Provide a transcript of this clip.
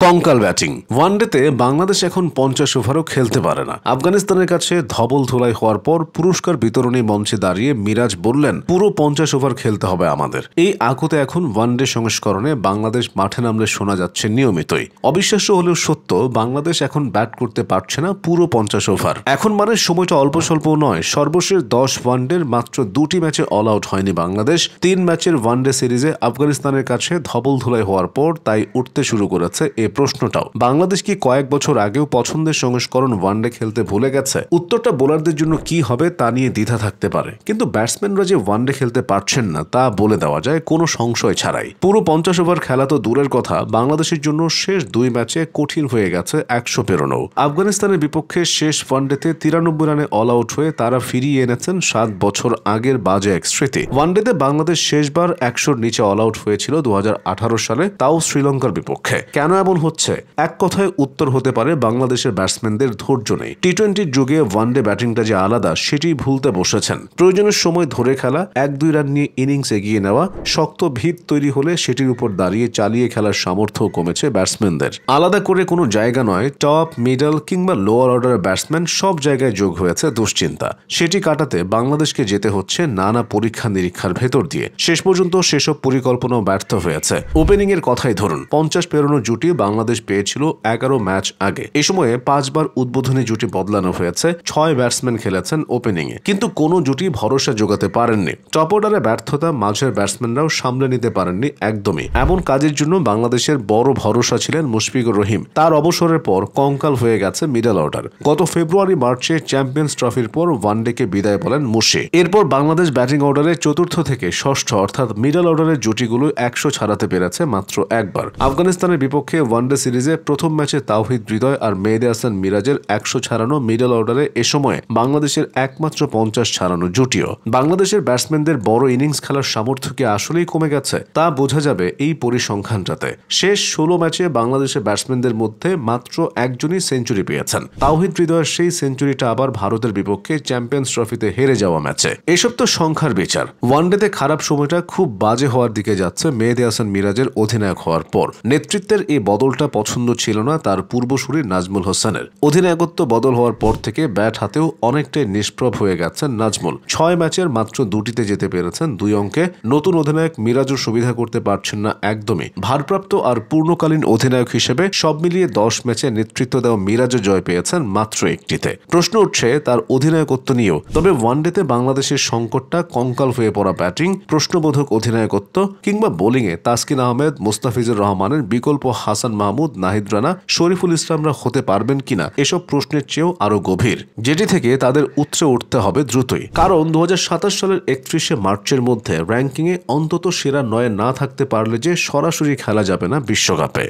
কঙ্কাল ব্যাটিং। ওয়ানডেতে বাংলাদেশ এখন 50 ওভারও খেলতে পারে না। আফগানিস্তানের কাছে ধবল ধোলাই হওয়ার পর পুরস্কার বিতরণী মঞ্চে দাঁড়িয়ে মিরাজ বললেন, পুরো 50 ওভার খেলতে হবে আমাদের। এই আকুতে এখন ওয়ানডে সংস্করণে বাংলাদেশ মাঠে নামলে শোনা যাচ্ছে নিয়মিতই। অবিশ্বাস্য হলেও সত্য, বাংলাদেশ এখন ব্যাট করতে পারছে না পুরো 50 ওভার। এখন মানে সময়টা অল্প স্বল্প নয়। সর্বশেষ 10 ওয়ানডের মাত্র 2টি ম্যাচে অল আউট হয়নি বাংলাদেশ। 3 ম্যাচের ওয়ানডে সিরিজে আফগানিস্তানের কাছে ধবল ধোলাই হওয়ার পর তাই উঠতে শুরু করেছে প্রশ্নটাও। বাংলাদেশ কি কয়েক বছর আগেও পছন্দের সংস্করণ ওয়ানডে খেলতে ভুলে গেছে? উত্তরটা বোলারদের জন্য কি হবে তা নিয়ে দ্বিধা থাকতে পারে, কিন্তু ব্যাটসম্যানরা যে ওয়ানডে খেলতে পারছেন না তা বলে দেওয়া যায় কোনো সংশয় ছাড়াই। পুরো 50 ওভার খেলা তো দূরের কথা, বাংলাদেশের জন্য শেষ 2 ম্যাচে কঠিন হয়ে গেছে 100 পেরোনো। আফগানিস্তানের বিপক্ষে শেষ ওয়ানডেতে 93 রানে অল আউট হয়ে তারা ফিরিয়ে এনেছেন 7 বছর আগের বাজে এক স্মৃতি। ওয়ানডেতে বাংলাদেশ শেষবার 100-র নিচে অল আউট হয়েছিল 2018 সালে, তাও শ্রীলঙ্কার বিপক্ষে। কেন এমন হচ্ছে? এক কথায় উত্তর হতে পারে বাংলাদেশের ব্যাটসম্যানদের ধৈর্য নেই। টি-20 যুগে ওয়ানডে ব্যাটিংটা যে আলাদা সেটি ভুলতে বসেছেন। প্রয়োজনের সময় ধরে খেলা, 1-2 রান নিয়ে ইনিংস এগিয়ে নেওয়া, শক্ত ভিত তৈরি হলে সেটির উপর দাঁড়িয়ে চালিয়ে খেলার সামর্থ্য কমেছে ব্যাটসম্যানদের। আলাদা করে কোনো জায়গা নয়, টপ, মিডল কিংবা লোয়ার অর্ডারের ব্যাটসম্যান সব জায়গায় যোগ হয়েছে দুশ্চিন্তা। সেটি কাটাতে বাংলাদেশকে যেতে হচ্ছে নানা পরীক্ষা নিরীক্ষার ভেতর দিয়ে। শেষ পর্যন্ত সেসব পরিকল্পনাও ব্যর্থ হয়েছে। ওপেনিং এর কথাই ধরুন, 50 পেরোনো জুটি বাংলাদেশ পেয়েছিল 11 ম্যাচ আগে। এই সময়ে 5 বার উদ্বোধনী জুটি বদলানো হয়েছে, 6 ব্যাটসম্যান খেলেছেন ওপেনিং এ, কিন্তু কোনো জুটি ভরসা জোগাতে পারেননি। টপ অর্ডারে ব্যর্থতা মাঝের ব্যাটসম্যানরাও সামলে নিতে পারেননি একদমই। এমন কাজের জন্য বাংলাদেশের বড় ভরসা ছিলেন মুশফিকুর রহিম। তার অবসরের পর কঙ্কাল হয়ে গেছে মিডল অর্ডার। গত ফেব্রুয়ারি-মার্চে চ্যাম্পিয়ন্স ট্রফির পর ওয়ানডেকে বিদায় বলেন মুশি। এরপর বাংলাদেশ ব্যাটিং অর্ডারে চতুর্থ থেকে ষষ্ঠ অর্থাৎ মিডল অর্ডারের জুটিগুলো 100 ছাড়াতে পেরেছে মাত্র একবার। আফগানিস্তানের বিপক্ষে ওয়ানডে সিরিজে প্রথম ম্যাচে তাওহিদ হৃদয় আর মেহেদী হাসান মিরাজের 100 ছাড়ানো মিডল অর্ডারে এ সময়ে বাংলাদেশের একমাত্র 50 ছাড়ানো জুটিও। বাংলাদেশের ব্যাটসম্যানদের বড় ইনিংস খেলার সামর্থ্য কি আসলেই কমে গেছে? তা বোঝা যাবে এই পরিসংখ্যানটাতে। শেষ 16 ম্যাচে বাংলাদেশের ব্যাটসম্যানদের মধ্যে মাত্র একজনই সেঞ্চুরি পেয়েছেন। তাওহিদ হৃদয়ের সেই সেঞ্চুরিটা আবার ভারতের বিপক্ষে চ্যাম্পিয়ন্স ট্রফিতে হেরে যাওয়া ম্যাচে। এসব তো সংখ্যার বিচার। ওয়ানডেতে খারাপ সময়টা খুব বাজে হওয়ার দিকে যাচ্ছে মেহেদী হাসান মিরাজের অধিনায়ক হওয়ার পর। নেতৃত্বের এই বদলটা পছন্দ ছিল না তার পূর্বসূরি নাজমুল হোসেনের। অধিনায়কত্ব বদল হওয়ার পর থেকে ব্যাট হাতেও অনেকটাই নিষ্প্রভ হয়ে গেছেন নাজমুল। 6 ম্যাচের মাত্র 2টিতে যেতে পেরেছেন 2 অঙ্কে। নতুন অধিনায়ক মিরাজও সুবিধা করতে পারছেন না একদমই। ভারপ্রাপ্ত আর পূর্ণকালীন অধিনায়ক হিসেবে সব মিলিয়ে 10 ম্যাচে নেতৃত্ব দেওয়া মিরাজও জয় পেয়েছেন মাত্র 1টিতে। প্রশ্ন উঠছে তার অধিনায়কত্ব নিয়েও। তবে ওয়ানডেতে বাংলাদেশের সংকটটা কঙ্কাল হয়ে পড়া ব্যাটিং, প্রশ্নবোধক অধিনায়কত্ব কিংবা বোলিংয়ে তাসকিন আহমেদ, মুস্তাফিজুর রহমানের বিকল্প হাসান মাহমুদ, নাহিদ রানা, শরীফুল ইসলামরা হতে পারবেন কিনা এসব প্রশ্নের চেয়েও আরো গভীর, যেটি থেকে তাদের উৎরে উঠতে হবে দ্রুতই। কারণ 2027 সালের 31শে মার্চের মধ্যে র্যাঙ্কিংয়ে অন্তত সেরা 9 না থাকতে পারলে যে সরাসরি খেলা যাবে না বিশ্বকাপে।